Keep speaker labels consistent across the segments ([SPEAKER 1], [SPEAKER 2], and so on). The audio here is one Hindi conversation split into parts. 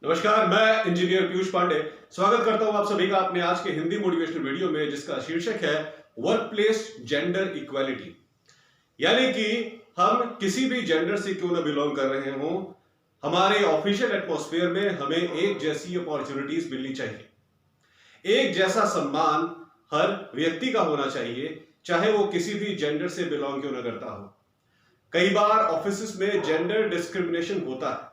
[SPEAKER 1] नमस्कार, मैं इंजीनियर पीयूष पांडे स्वागत करता हूं आप सभी का अपने आज के हिंदी मोटिवेशनल वीडियो में, जिसका शीर्षक है वर्क प्लेस जेंडर इक्वालिटी। यानी कि हम किसी भी जेंडर से क्यों ना बिलोंग कर रहे हों, हमारे ऑफिशियल एटमॉस्फेयर में हमें एक जैसी अपॉर्चुनिटीज मिलनी चाहिए। एक जैसा सम्मान हर व्यक्ति का होना चाहिए, चाहे वो किसी भी जेंडर से बिलोंग क्यों ना करता हो। कई बार ऑफिस में जेंडर डिस्क्रिमिनेशन होता है,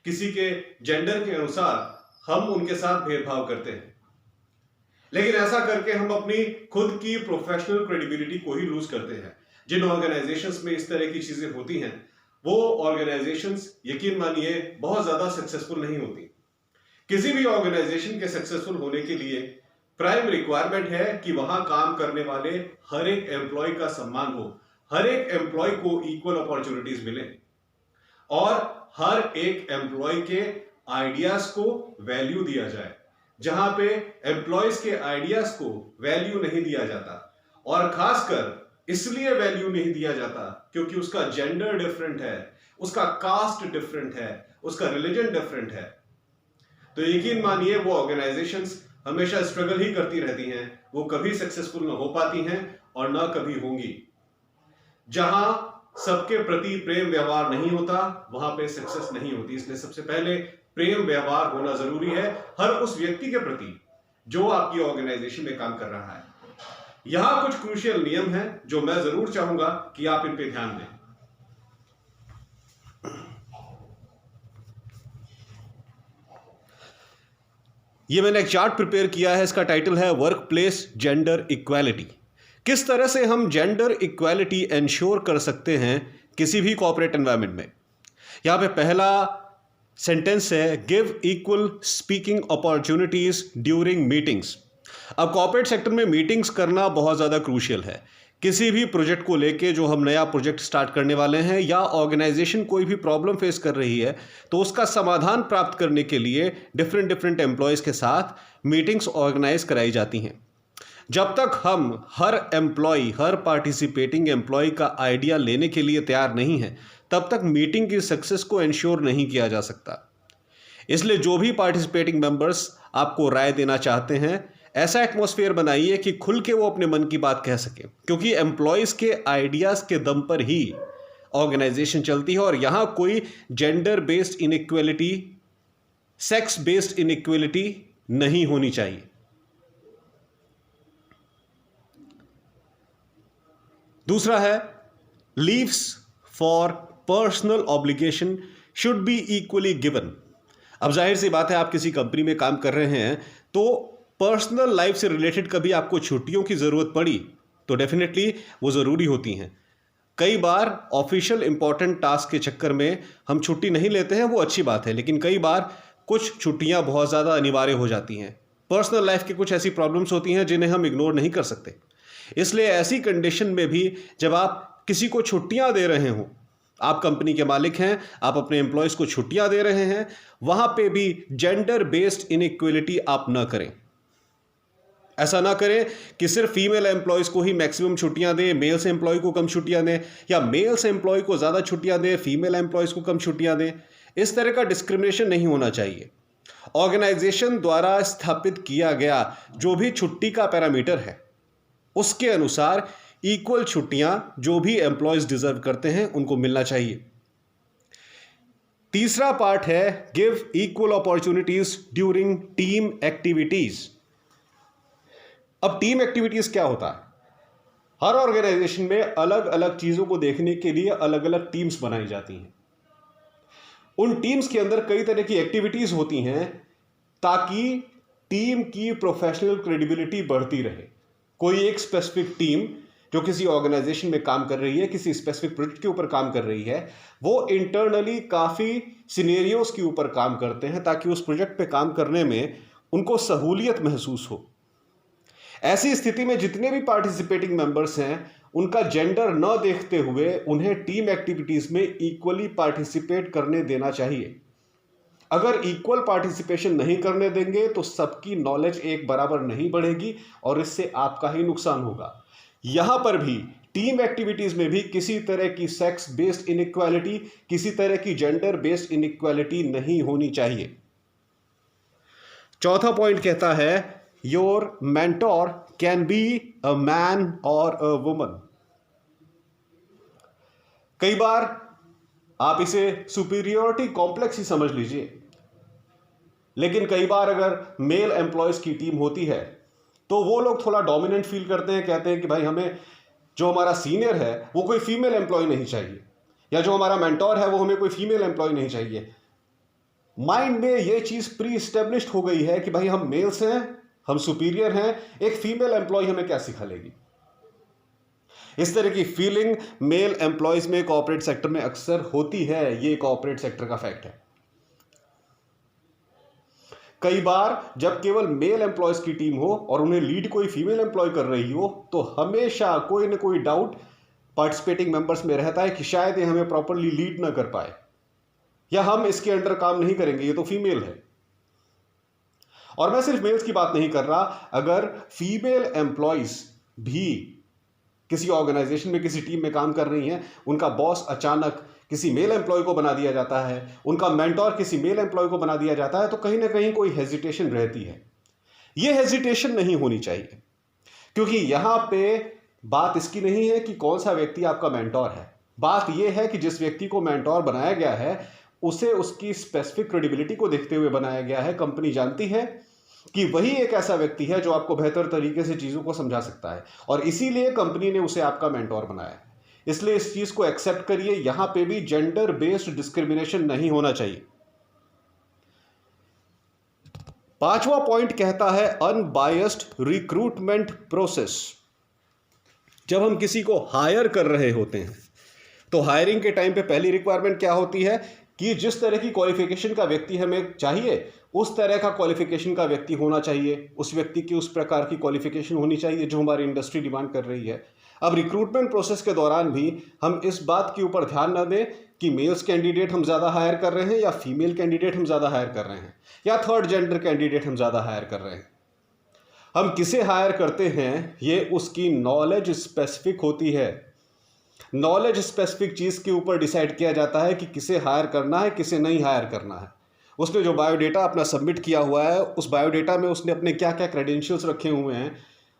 [SPEAKER 1] किसी के जेंडर के अनुसार हम उनके साथ भेदभाव करते हैं, लेकिन ऐसा करके हम अपनी खुद की प्रोफेशनल क्रेडिबिलिटी को ही लूज करते हैं। जिन ऑर्गेनाइजेशंस में इस तरह की चीजें होती हैं, वो ऑर्गेनाइजेशंस यकीन मानिए बहुत ज्यादा सक्सेसफुल नहीं होती। किसी भी ऑर्गेनाइजेशन के सक्सेसफुल होने के लिए प्राइम रिक्वायरमेंट है कि वहां काम करने वाले हर एक एम्प्लॉय का सम्मान हो, हर एक एम्प्लॉय को इक्वल अपॉर्चुनिटीज मिले और हर एक एम्प्लॉय के आइडियाज को वैल्यू दिया जाए। जहां पे एम्प्लॉयज के आइडियाज को वैल्यू नहीं दिया जाता, और खासकर इसलिए वैल्यू नहीं दिया जाता क्योंकि उसका जेंडर डिफरेंट है, उसका कास्ट डिफरेंट है, उसका रिलीजन डिफरेंट है, तो यकीन मानिए वो ऑर्गेनाइजेशंस हमेशा स्ट्रगल ही करती रहती हैं। वो कभी सक्सेसफुल ना हो पाती हैं और ना कभी होंगी। जहां सबके प्रति प्रेम व्यवहार नहीं होता, वहां पे सक्सेस नहीं होती। इसलिए सबसे पहले प्रेम व्यवहार होना जरूरी है हर उस व्यक्ति के प्रति जो आपकी ऑर्गेनाइजेशन में काम कर रहा है। यहां कुछ क्रूशियल नियम हैं जो मैं जरूर चाहूंगा कि आप इन पे ध्यान दें। ये मैंने एक चार्ट प्रिपेयर किया है, इसका टाइटल है वर्क प्लेस जेंडर इक्वालिटी। किस तरह से हम जेंडर इक्वालिटी एंश्योर कर सकते हैं किसी भी कॉर्पोरेट एनवायरनमेंट में। यहां पे पहला सेंटेंस है, give equal speaking opportunities during meetings. अब कॉर्पोरेट सेक्टर में मीटिंग्स करना बहुत ज़्यादा क्रूशियल है। किसी भी प्रोजेक्ट को लेके जो हम नया प्रोजेक्ट स्टार्ट करने वाले हैं, या ऑर्गेनाइजेशन कोई भी प्रॉब्लम फेस कर रही है, तो उसका समाधान प्राप्त करने के लिए डिफरेंट एम्प्लॉयज़ के साथ मीटिंग्स ऑर्गेनाइज कराई जाती हैं। जब तक हम हर एम्प्लॉय, हर पार्टिसिपेटिंग एम्प्लॉय का आइडिया लेने के लिए तैयार नहीं है, तब तक मीटिंग की सक्सेस को इंश्योर नहीं किया जा सकता। इसलिए जो भी पार्टिसिपेटिंग मेंबर्स आपको राय देना चाहते हैं, ऐसा एटमॉस्फेयर बनाइए कि खुल के वो अपने मन की बात कह सके, क्योंकि एम्प्लॉयज़ के आइडियाज़ के दम पर ही ऑर्गेनाइजेशन चलती है। और यहाँ कोई gender based inequality, sex based inequality नहीं होनी चाहिए। दूसरा है, leaves for personal obligation should be equally given. अब जाहिर सी बात है, आप किसी कंपनी में काम कर रहे हैं, तो पर्सनल लाइफ से रिलेटेड कभी आपको छुट्टियों की ज़रूरत पड़ी तो डेफिनेटली वो ज़रूरी होती हैं। कई बार ऑफिशियल इंपॉर्टेंट टास्क के चक्कर में हम छुट्टी नहीं लेते हैं, वो अच्छी बात है, लेकिन कई बार कुछ छुट्टियां बहुत ज़्यादा अनिवार्य हो जाती हैं। पर्सनल लाइफ की कुछ ऐसी प्रॉब्लम्स होती हैं जिन्हें हम इग्नोर नहीं कर सकते। इसलिए ऐसी कंडीशन में भी जब आप किसी को छुट्टियां दे रहे हो, आप कंपनी के मालिक हैं, आप अपने एम्प्लॉयज़ को छुट्टियां दे रहे हैं, वहां पे भी जेंडर बेस्ड इनइक्वलिटी आप ना करें। ऐसा ना करें कि सिर्फ फीमेल एम्प्लॉयज़ को ही मैक्सिमम छुट्टियां दें, मेल से एम्प्लॉय को कम छुट्टियां दें, या मेल से एम्प्लॉय को ज़्यादा छुट्टियां दें, फीमेल एम्प्लॉयज़ को कम छुट्टियां दें। इस तरह का डिस्क्रिमिनेशन नहीं होना चाहिए। ऑर्गेनाइजेशन द्वारा स्थापित किया गया जो भी छुट्टी का पैरामीटर है, उसके अनुसार इक्वल छुट्टियां जो भी एम्प्लॉयज डिजर्व करते हैं उनको मिलना चाहिए। तीसरा पार्ट है, give equal opportunities during team activities. अब टीम एक्टिविटीज क्या होता है? हर ऑर्गेनाइजेशन में अलग अलग चीजों को देखने के लिए अलग अलग टीम्स बनाई जाती हैं। उन टीम्स के अंदर कई तरह की एक्टिविटीज होती हैं ताकि टीम की प्रोफेशनल क्रेडिबिलिटी बढ़ती रहे। कोई एक स्पेसिफिक टीम जो किसी ऑर्गेनाइजेशन में काम कर रही है, किसी स्पेसिफिक प्रोजेक्ट के ऊपर काम कर रही है, वो इंटरनली काफ़ी सिनेरियोज के ऊपर काम करते हैं ताकि उस प्रोजेक्ट पे काम करने में उनको सहूलियत महसूस हो। ऐसी स्थिति में जितने भी पार्टिसिपेटिंग मेंबर्स हैं, उनका जेंडर न देखते हुए उन्हें टीम एक्टिविटीज़ में इक्वली पार्टिसिपेट करने देना चाहिए। अगर इक्वल पार्टिसिपेशन नहीं करने देंगे तो सबकी नॉलेज एक बराबर नहीं बढ़ेगी और इससे आपका ही नुकसान होगा। यहां पर भी टीम एक्टिविटीज में भी किसी तरह की सेक्स बेस्ड इनइक्वालिटी, किसी तरह की जेंडर बेस्ड इनइक्वालिटी नहीं होनी चाहिए। चौथा पॉइंट कहता है your mentor can be a man और अ वुमन। कई बार आप इसे सुपीरियोरिटी कॉम्प्लेक्स ही समझ लीजिए, लेकिन कई बार अगर मेल एम्प्लॉयज की टीम होती है तो वो लोग थोड़ा डोमिनेंट फील करते हैं, कहते हैं कि भाई हमें जो हमारा सीनियर है वो कोई फीमेल एम्प्लॉय नहीं चाहिए, या जो हमारा मेंटोर है वो हमें कोई फीमेल एम्प्लॉय नहीं चाहिए। माइंड में ये चीज प्री एस्टेब्लिश्ड हो गई है कि भाई हम मेल्स हैं, हम सुपीरियर हैं, एक फीमेल एम्प्लॉय हमें क्या सिखा लेगी। इस तरह की फीलिंग मेल एम्प्लॉयज में कॉर्पोरेट सेक्टर में अक्सर होती है। ये कॉर्पोरेट सेक्टर का फैक्ट है। कई बार जब केवल मेल एम्प्लॉयज की टीम हो और उन्हें लीड कोई फीमेल एम्प्लॉय कर रही हो तो हमेशा कोई ना कोई डाउट पार्टिसिपेटिंग मेंबर्स में रहता है कि शायद ये हमें प्रॉपरली लीड ना कर पाए, या हम इसके अंडर काम नहीं करेंगे, ये तो फीमेल है। और मैं सिर्फ मेल्स की बात नहीं कर रहा, अगर फीमेल एम्प्लॉयज भी किसी ऑर्गेनाइजेशन में किसी टीम में काम कर रही हैं, उनका बॉस अचानक किसी मेल एम्प्लॉय को बना दिया जाता है, उनका मेंटोर किसी मेल एम्प्लॉय को बना दिया जाता है, तो कहीं ना कहीं कोई हेजिटेशन रहती है। यह हेजिटेशन नहीं होनी चाहिए, क्योंकि यहां पे बात इसकी नहीं है कि कौन सा व्यक्ति आपका मेंटोर है। बात यह है कि जिस व्यक्ति को मेंटोर बनाया गया है उसे उसकी स्पेसिफिक क्रेडिबिलिटी को देखते हुए बनाया गया है। कंपनी जानती है कि वही एक ऐसा व्यक्ति है जो आपको बेहतर तरीके से चीजों को समझा सकता है, और इसीलिए कंपनी ने उसे आपका मेंटोर बनाया है। इसलिए इस चीज को एक्सेप्ट करिए, यहां पे भी जेंडर बेस्ड डिस्क्रिमिनेशन नहीं होना चाहिए। पांचवा पॉइंट कहता है अनबायस्ड रिक्रूटमेंट प्रोसेस। जब हम किसी को हायर कर रहे होते हैं तो हायरिंग के टाइम पे पहली रिक्वायरमेंट क्या होती है कि जिस तरह की क्वालिफिकेशन का व्यक्ति हमें चाहिए उस तरह का क्वालिफिकेशन का व्यक्ति होना चाहिए, उस व्यक्ति की उस प्रकार की क्वालिफिकेशन होनी चाहिए जो हमारी इंडस्ट्री डिमांड कर रही है। अब रिक्रूटमेंट प्रोसेस के दौरान भी हम इस बात के ऊपर ध्यान न दें कि मेल्स कैंडिडेट हम ज़्यादा हायर कर रहे हैं या फीमेल कैंडिडेट हम ज़्यादा हायर कर रहे हैं या थर्ड जेंडर कैंडिडेट हम ज़्यादा हायर कर रहे हैं। हम किसे हायर करते हैं ये उसकी नॉलेज स्पेसिफिक होती है। नॉलेज स्पेसिफिक चीज़ के ऊपर डिसाइड किया जाता है कि किसे हायर करना है, किसे नहीं हायर करना है। उसने जो बायोडेटा अपना सबमिट किया हुआ है उस बायोडेटा में उसने अपने क्या क्या क्रेडेंशियल्स रखे हुए हैं,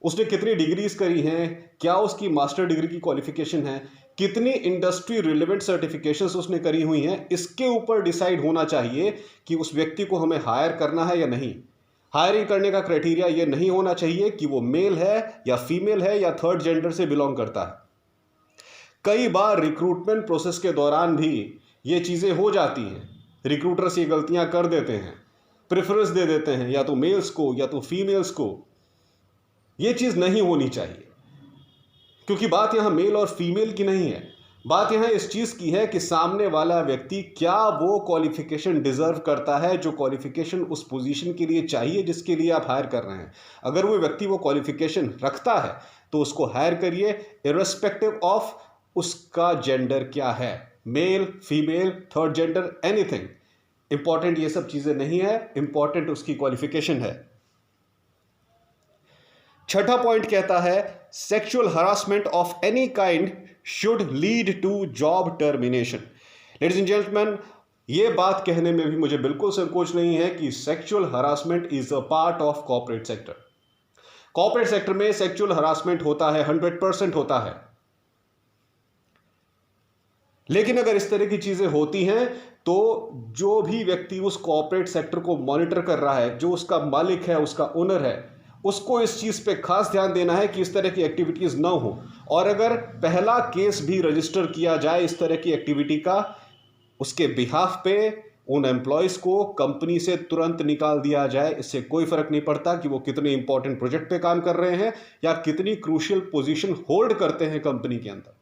[SPEAKER 1] उसने कितनी डिग्रीज करी हैं, क्या उसकी मास्टर डिग्री की क्वालिफिकेशन है, कितनी इंडस्ट्री रिलेवेंट सर्टिफिकेशंस उसने करी हुई हैं, इसके ऊपर डिसाइड होना चाहिए कि उस व्यक्ति को हमें हायर करना है या नहीं। हायरिंग करने का क्राइटेरिया ये नहीं होना चाहिए कि वो मेल है या फीमेल है या थर्ड जेंडर से बिलोंग करता है। कई बार रिक्रूटमेंट प्रोसेस के दौरान भी ये चीज़ें हो जाती हैं, रिक्रूटर्स ये गलतियां कर देते हैं, प्रेफरेंस दे देते हैं या तो मेल्स को या तो फीमेल्स को। ये चीज़ नहीं होनी चाहिए, क्योंकि बात यहाँ मेल और फीमेल की नहीं है, बात यहाँ इस चीज़ की है कि सामने वाला व्यक्ति क्या वो क्वालिफिकेशन डिजर्व करता है, जो क्वालिफिकेशन उस पोजीशन के लिए चाहिए जिसके लिए आप हायर कर रहे हैं। अगर वो व्यक्ति वो क्वालिफिकेशन रखता है तो उसको हायर करिए, इर्रेस्पेक्टिव ऑफ उसका जेंडर क्या है, mail female third gender anything. Important ये सब चीज़ें नहीं है, इंपॉर्टेंट उसकी क्वालिफिकेशन है। छठा पॉइंट कहता है sexual harassment of any kind should lead to job termination. Ladies and gentleman, ये बात कहने में भी मुझे बिल्कुल संकोच नहीं है कि sexual harassment is a part of corporate sector. Corporate sector में सेक्सुअल हरासमेंट होता है, 100% होता है। लेकिन अगर इस तरह की चीजें होती हैं तो जो भी व्यक्ति उस कॉर्पोरेट सेक्टर को मॉनिटर कर रहा है, जो उसका मालिक है, उसका ओनर है, उसको इस चीज़ पे खास ध्यान देना है कि इस तरह की एक्टिविटीज़ ना हो। और अगर पहला केस भी रजिस्टर किया जाए इस तरह की एक्टिविटी का, उसके बिहाफ पे उन एम्प्लॉयज़ को कंपनी से तुरंत निकाल दिया जाए। इससे कोई फर्क नहीं पड़ता कि वो कितने इंपॉर्टेंट प्रोजेक्ट पे काम कर रहे हैं या कितनी क्रूशियल पोजीशन होल्ड करते हैं कंपनी के अंदर।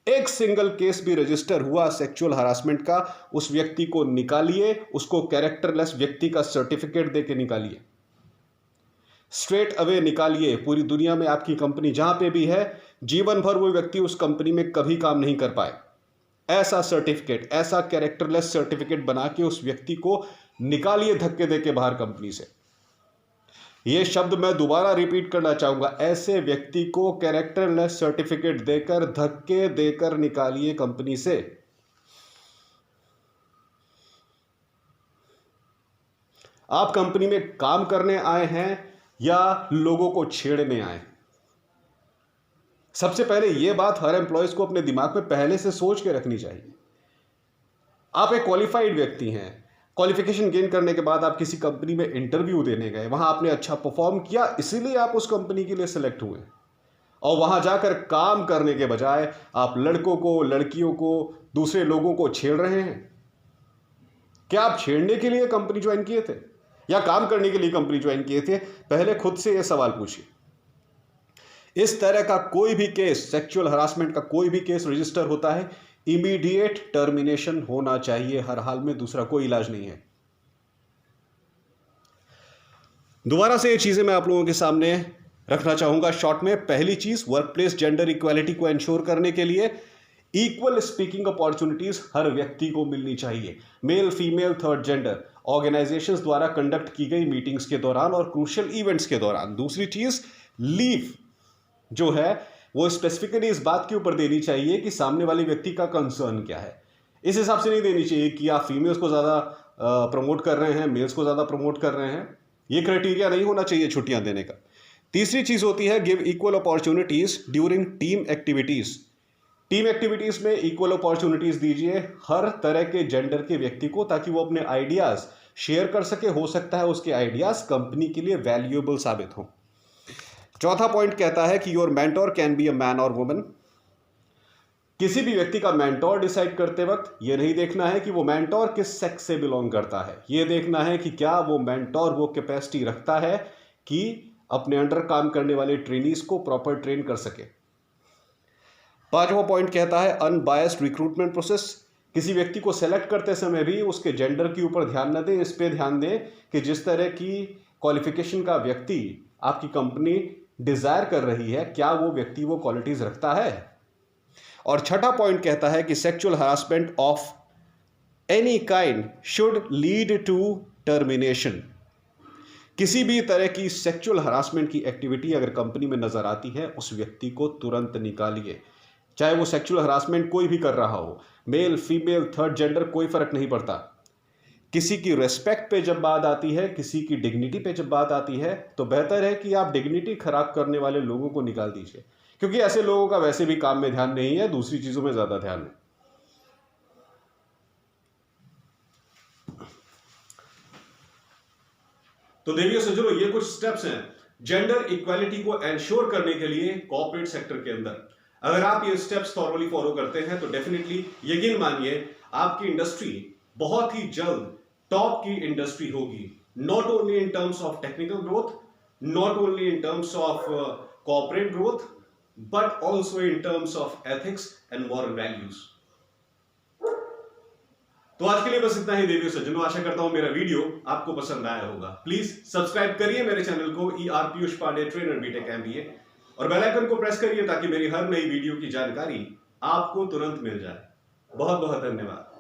[SPEAKER 1] एक सिंगल केस भी रजिस्टर हुआ सेक्सुअल हरासमेंट का, उस व्यक्ति को निकालिए, उसको कैरेक्टरलेस व्यक्ति का सर्टिफिकेट देके निकालिए, स्ट्रेट अवे निकालिए। पूरी दुनिया में आपकी कंपनी जहां पे भी है, जीवन भर वो व्यक्ति उस कंपनी में कभी काम नहीं कर पाए। ऐसा सर्टिफिकेट, ऐसा कैरेक्टरलेस सर्टिफिकेट बना के उस व्यक्ति को निकालिए धक्के देके बाहर कंपनी से। यह शब्द मैं दोबारा रिपीट करना चाहूंगा, ऐसे व्यक्ति को कैरेक्टरलेस सर्टिफिकेट देकर, धक्के देकर निकालिए कंपनी से। आप कंपनी में काम करने आए हैं या लोगों को छेड़ने आए हैं? सबसे पहले यह बात हर एम्प्लॉयज को अपने दिमाग में पहले से सोच के रखनी चाहिए। आप एक क्वालिफाइड व्यक्ति हैं, क्वालिफिकेशन गेन करने के बाद आप किसी कंपनी में इंटरव्यू देने गए, वहां आपने अच्छा परफॉर्म किया, इसीलिए आप उस कंपनी के लिए सिलेक्ट हुए, और वहां जाकर काम करने के बजाय आप लड़कों को, लड़कियों को, दूसरे लोगों को छेड़ रहे हैं। क्या आप छेड़ने के लिए कंपनी ज्वाइन किए थे या काम करने के लिए कंपनी ज्वाइन किए थे? पहले खुद से यह सवाल पूछिए। इस तरह का कोई भी केस, सेक्सुअल हरासमेंट का कोई भी केस रजिस्टर होता है, इमीडिएट टर्मिनेशन होना चाहिए हर हाल में, दूसरा कोई इलाज नहीं है। दोबारा से ये चीजें मैं आप लोगों के सामने रखना चाहूंगा शॉर्ट में। पहली चीज, वर्कप्लेस जेंडर इक्वालिटी को एंश्योर करने के लिए इक्वल स्पीकिंग अपॉर्चुनिटीज हर व्यक्ति को मिलनी चाहिए, male, female, third gender, organisations द्वारा कंडक्ट की गई मीटिंग्स के दौरान और क्रूशियल इवेंट्स के दौरान। दूसरी चीज, लीव जो है वो स्पेसिफिकली इस बात के ऊपर देनी चाहिए कि सामने वाले व्यक्ति का कंसर्न क्या है। इस हिसाब से नहीं देनी चाहिए कि आप फीमेल्स को ज़्यादा प्रमोट कर रहे हैं, मेल्स को ज़्यादा प्रमोट कर रहे हैं। ये क्राइटेरिया नहीं होना चाहिए छुट्टियां देने का। तीसरी चीज़ होती है give equal opportunities during team activities. Team activities में इक्वल अपॉर्चुनिटीज़ दीजिए हर तरह के जेंडर के व्यक्ति को, ताकि वो अपने आइडियाज़ शेयर कर सके। हो सकता है उसके आइडियाज़ कंपनी के लिए वैल्यूएबल साबित हों। चौथा पॉइंट कहता है कि your mentor can be a man और वुमन। किसी भी व्यक्ति का मेंटोर डिसाइड करते वक्त यह नहीं देखना है कि वो मेंटोर किस सेक्स से बिलोंग करता है, यह देखना है कि क्या वो मेंटोर वो कैपेसिटी रखता है कि अपने अंडर काम करने वाले ट्रेनीज को प्रॉपर ट्रेन कर सके। पांचवा पॉइंट कहता है अनबायस्ड रिक्रूटमेंट प्रोसेस। किसी व्यक्ति को सेलेक्ट करते समय भी उसके जेंडर के ऊपर ध्यान न दें, इस पे ध्यान दें कि जिस तरह की क्वालिफिकेशन का व्यक्ति आपकी कंपनी डिजायर कर रही है, क्या वो व्यक्ति वो क्वालिटीज रखता है। और छठा पॉइंट कहता है कि sexual harassment of any kind should lead to termination. किसी भी तरह की सेक्सुअल हरासमेंट की एक्टिविटी अगर कंपनी में नजर आती है, उस व्यक्ति को तुरंत निकालिए। चाहे वो सेक्सुअल हरासमेंट कोई भी कर रहा हो, मेल, फीमेल, थर्ड जेंडर, कोई फर्क नहीं पड़ता। किसी की रेस्पेक्ट पे जब बात आती है, किसी की डिग्निटी पे जब बात आती है, तो बेहतर है कि आप डिग्निटी खराब करने वाले लोगों को निकाल दीजिए, क्योंकि ऐसे लोगों का वैसे भी काम में ध्यान नहीं है, दूसरी चीजों में ज्यादा ध्यान है। तो देखिए सज्जनों, ये कुछ स्टेप्स हैं जेंडर इक्वालिटी को एंश्योर करने के लिए कॉर्पोरेट सेक्टर के अंदर। अगर आप ये स्टेप्स थॉरली फॉलो करते हैं तो डेफिनेटली यकीन मानिए आपकी इंडस्ट्री बहुत ही जल्द टॉप की इंडस्ट्री होगी, not only in terms of technical growth, not only in terms of corporate growth, but also in terms of ethics and moral values. तो आज के लिए बस इतना ही देवियों सज्जनों, आशा करता हूं मेरा वीडियो आपको पसंद आया होगा। प्लीज सब्सक्राइब करिए मेरे चैनल को ER Piyush Pandey, trainer BTech MBA, और बेल आइकन को प्रेस करिए ताकि मेरी हर नई वीडियो की जानकारी आपको तुरंत मिल जाए। बहुत बहुत धन्यवाद।